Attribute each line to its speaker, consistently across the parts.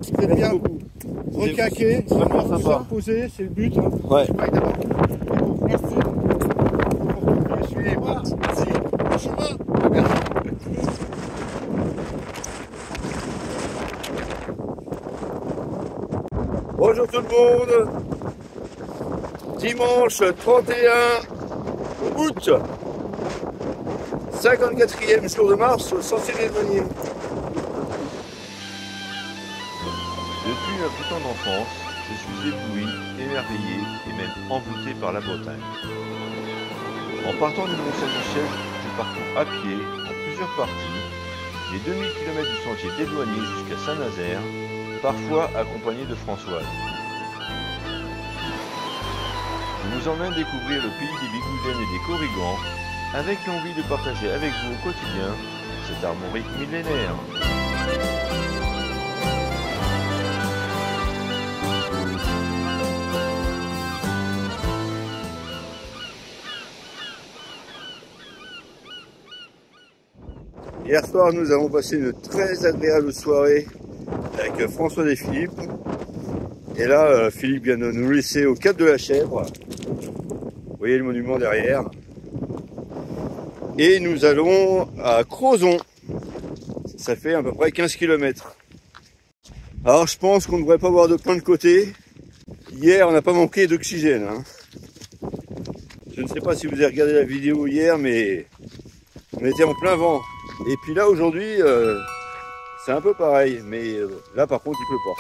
Speaker 1: Vous êtes bien recaqué,
Speaker 2: vraiment
Speaker 1: vous
Speaker 2: sympa.
Speaker 1: reposer, c'est le but. Hein.
Speaker 2: Ouais.
Speaker 3: Merci.
Speaker 1: Suivez-moi. Merci. Bon chemin. Merci. Bonjour tout le monde. Dimanche 31 août. 54e jour de mars au Sentier des Douaniers.
Speaker 4: Depuis un petit temps d'enfance, je suis ébloui, émerveillé et même envoûté par la Bretagne. En partant du Mont-Saint-Michel, je parcours à pied, en plusieurs parties, les 2000 km du sentier des Douaniers jusqu'à Saint-Nazaire, parfois accompagné de Françoise. Je vous emmène découvrir le pays des Bigoudènes et des Corrigans, avec l'envie de partager avec vous au quotidien cette armorique millénaire.
Speaker 1: Hier soir, nous avons passé une très agréable soirée avec François et Philippe. Et là, Philippe vient de nous laisser au Cap de la Chèvre. Vous voyez le monument derrière. Et nous allons à Crozon. Ça fait à peu près 15 km. Alors je pense qu'on ne devrait pas avoir de plein de côté. Hier, on n'a pas manqué d'oxygène. Hein. Je ne sais pas si vous avez regardé la vidéo hier, mais on était en plein vent. Et puis là, aujourd'hui, c'est un peu pareil. Mais là, par contre, il pleut pas.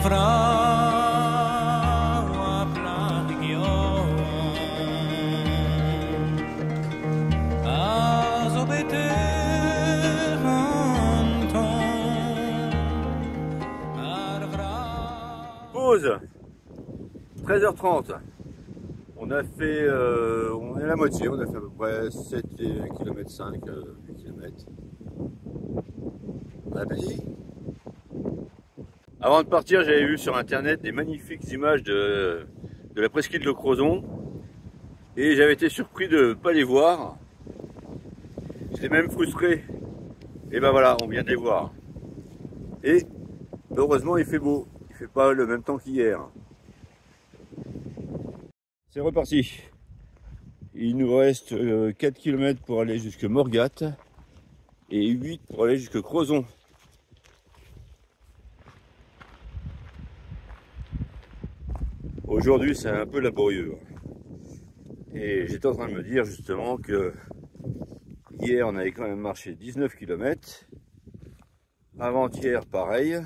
Speaker 5: Ar
Speaker 1: pause. 13h30. On a fait, on est à la moitié, on a fait à peu près 7 km 5, 8 km. On a payé. Avant de partir, j'avais vu sur internet des magnifiques images de la presqu'île de Crozon. Et j'avais été surpris de ne pas les voir. J'étais même frustré. Et ben voilà, on vient de les voir. Et heureusement, il fait beau. Il fait pas le même temps qu'hier. C'est reparti. Il nous reste 4 km pour aller jusque Morgat et 8 pour aller jusque Crozon. Aujourd'hui, c'est un peu laborieux. Et j'étais en train de me dire justement que hier, on avait quand même marché 19 km. Avant-hier, pareil.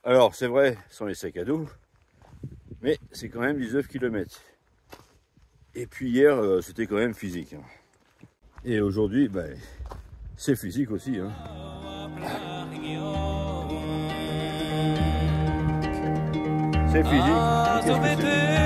Speaker 1: Alors, c'est vrai, sans les sacs à dos, mais c'est quand même 19 km. Et puis hier, c'était quand même physique. Et aujourd'hui, ben, c'est physique aussi. C'est physique. Qu'est-ce que c'est ?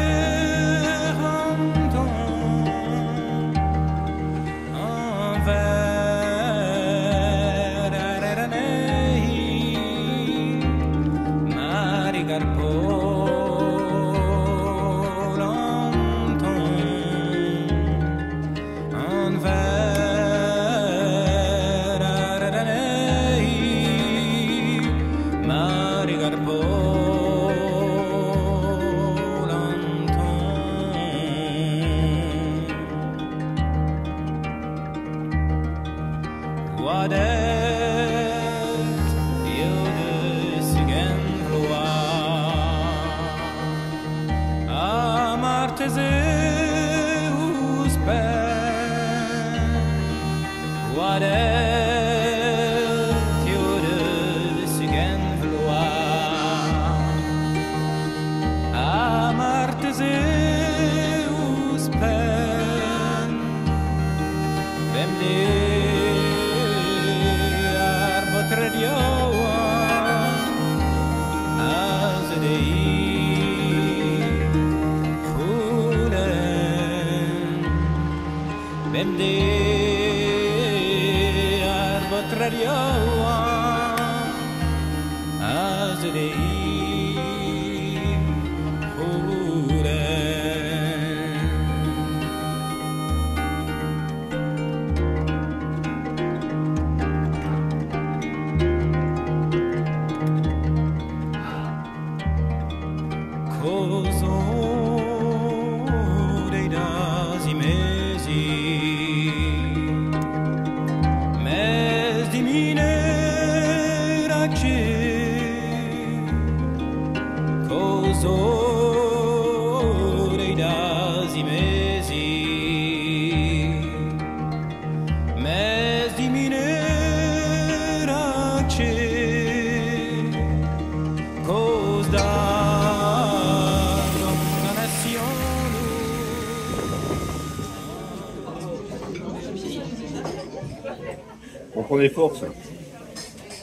Speaker 1: On prend des forces.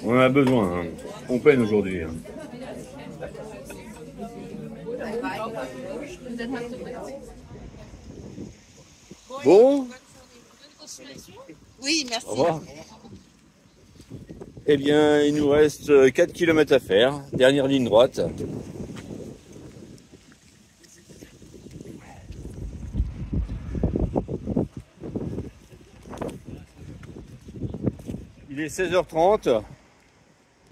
Speaker 1: On en a besoin. On peine aujourd'hui. Bon.
Speaker 3: Oui, merci.
Speaker 1: Au revoir. Eh bien, il nous reste 4 km à faire. Dernière ligne droite. Il est 16h30.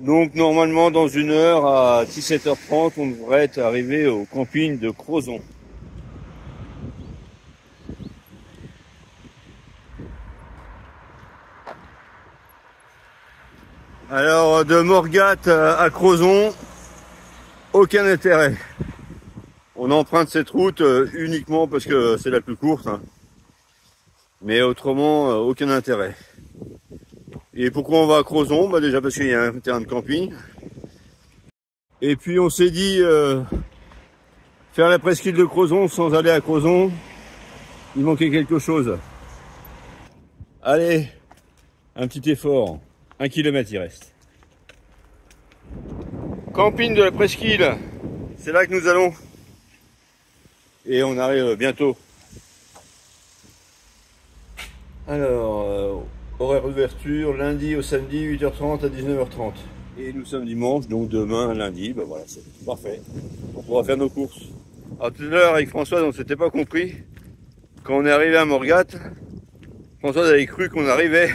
Speaker 1: Donc normalement dans une heure à 17h30, on devrait être arrivé au camping de Crozon. Alors de Morgat à Crozon, aucun intérêt. On emprunte cette route uniquement parce que c'est la plus courte. Mais autrement, aucun intérêt. Et pourquoi on va à Crozon? Bah déjà parce qu'il y a un terrain de camping. Et puis on s'est dit faire la presqu'île de Crozon sans aller à Crozon, il manquait quelque chose. Allez, un petit effort, 1 km il reste. Camping de la presqu'île, C'est là que nous allons. Et on arrive bientôt. Alors, horaire d'ouverture, lundi au samedi, 8h30 à 19h30. Et nous sommes dimanche, donc demain, lundi, ben voilà, c'est parfait. On pourra faire nos courses. Alors tout à l'heure, avec Françoise, on ne s'était pas compris. Quand on est arrivé à Morgat, Françoise avait cru qu'on arrivait.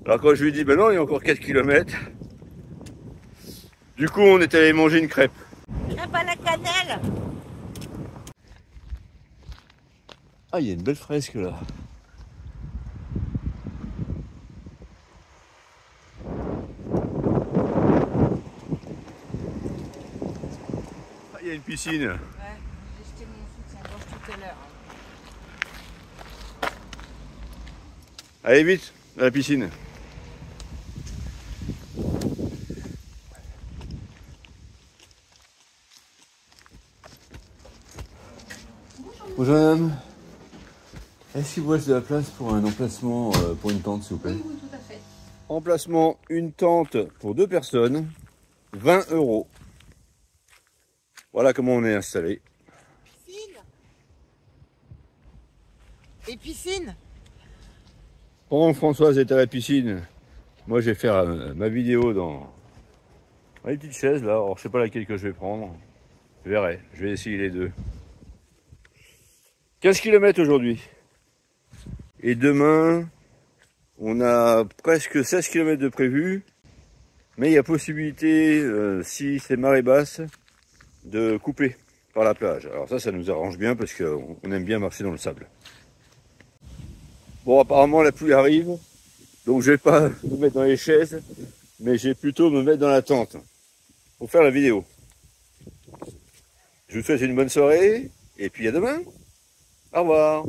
Speaker 1: Alors quand je lui ai dit, ben non, il y a encore 4 km. Du coup, on est allé manger une crêpe.
Speaker 3: Crêpe à la cannelle.
Speaker 1: Ah, il y a une belle fresque là. Ah, il y a une piscine.
Speaker 3: Ouais, j'ai jeté mon soutien-gorge tout à l'heure.
Speaker 1: Allez vite, à la piscine. Bonjour madame. Est-ce qu'il vous reste de la place pour un emplacement pour une tente s'il vous plaît?
Speaker 3: Oui, tout à fait.
Speaker 1: Emplacement, une tente pour 2 personnes, 20 €. Voilà comment on est installé.
Speaker 3: Piscine. Et piscine.
Speaker 1: Pendant que Françoise est à la piscine, moi je vais faire ma vidéo dans les petites chaises là. Alors je sais pas laquelle que je vais prendre. Je verrai, je vais essayer les deux. 15 km aujourd'hui. Et demain, on a presque 16 km de prévu. Mais il y a possibilité, si c'est marée basse, de couper par la plage. Alors ça nous arrange bien parce qu'on aime bien marcher dans le sable. Bon, apparemment la pluie arrive, donc je vais pas me mettre dans les chaises, mais je vais plutôt me mettre dans la tente pour faire la vidéo. Je vous souhaite une bonne soirée, et puis à demain. Au revoir.